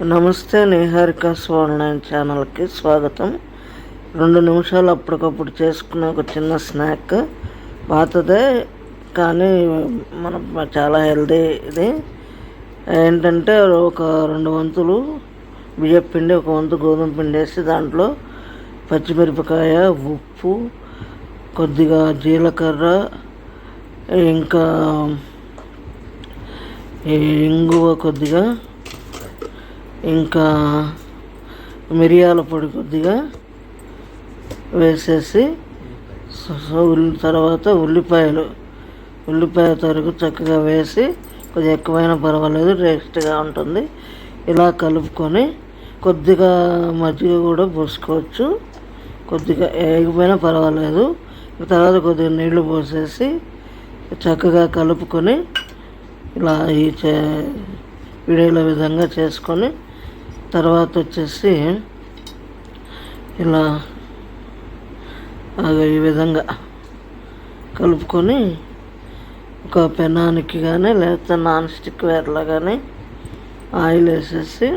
నమస్తే, నిహారిక ఆన్లైన్ ఛానల్కి స్వాగతం. 2 నిమిషాలు అప్పటికప్పుడు చేసుకున్న ఒక చిన్న స్నాక్, పాతదే కానీ మనకు చాలా హెల్దీ. ఇది ఏంటంటే ఒక 2 వంతులు బియ్యం పిండి, 1 వంతు గోధుమ పిండి వేసి దాంట్లో పచ్చిమిరపకాయ, ఉప్పు, కొద్దిగా జీలకర్ర, ఇంకా ఇంగువ కొద్దిగా, ఇంకా మిరియాల పొడి కొద్దిగా వేసేసి తర్వాత ఉల్లిపాయ తరుగు చక్కగా వేసి, కొద్దిగా ఎక్కువైనా పర్వాలేదు, టేస్ట్గా ఉంటుంది. ఇలా కలుపుకొని కొద్దిగా మజ్జిగ కూడా పోసుకోవచ్చు, కొద్దిగా ఏగిపోయినా పర్వాలేదు. తర్వాత కొద్దిగా నీళ్లు పోసేసి చక్కగా కలుపుకొని ఇలా ఈ వీడియోల విధంగా చేసుకొని, తర్వాత వచ్చేసి ఇలా ఈ విధంగా కలుపుకొని ఒక పెనానికి కానీ లేకపోతే నాన్ స్టిక్ వేర్లో కానీ ఆయిల్ వేసేసి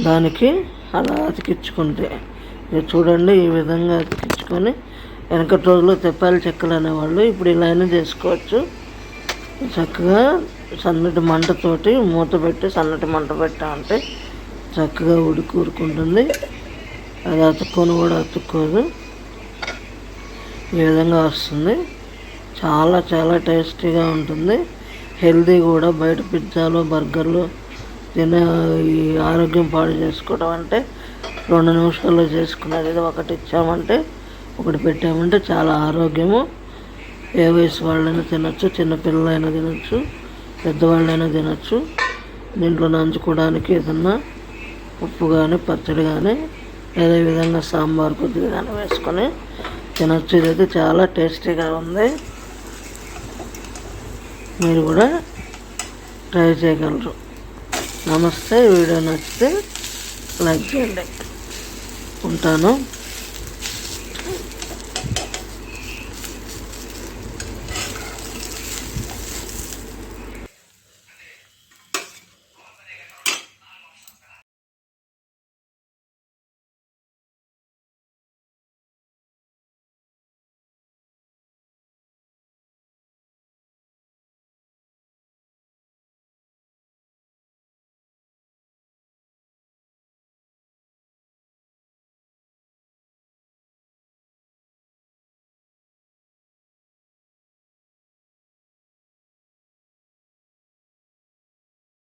దానికి అలా అతికించుకుంటే, చూడండి ఈ విధంగా అతికించుకొని, వెనకటి రోజుల్లో తెప్పాలి చెక్కలు అనేవాళ్ళు, ఇప్పుడు ఇలా అయినా చేసుకోవచ్చు. చక్కగా సన్నటి మంటతోటి మూత పెట్టి సన్నటి మంట పెట్టామంటే చక్కగా ఉడుకుంటుంది. అది అతుక్కొని కూడా అతుక్కోదు, ఈ విధంగా వస్తుంది. చాలా చాలా టేస్టీగా ఉంటుంది, హెల్దీ కూడా. బయట పిజ్జాలు, బర్గర్లు తినే ఈ ఆరోగ్యం పాడు చేసుకోవడం అంటే 2 నిమిషాల్లో చేసుకునేది. ఇది ఒకటి ఇచ్చామంటే, ఒకటి పెట్టామంటే చాలా ఆరోగ్యము. ఏ వయసు వాళ్ళైనా తినచ్చు, చిన్నపిల్లలైనా తినచ్చు, పెద్దవాళ్ళైనా తినచ్చు. దీంట్లో నంచుకోవడానికి ఏదన్నా ఉప్పు కానీ, పచ్చడి కానీ, అదే విధంగా సాంబార్ కొద్దిగా కానీ వేసుకొని తినచ్చు. ఇదైతే చాలా టేస్టీగా ఉంది, మీరు కూడా ట్రై చేయగలరు. నమస్తే. వీడియో నచ్చితే లైక్ చేయండి. ఉంటాను.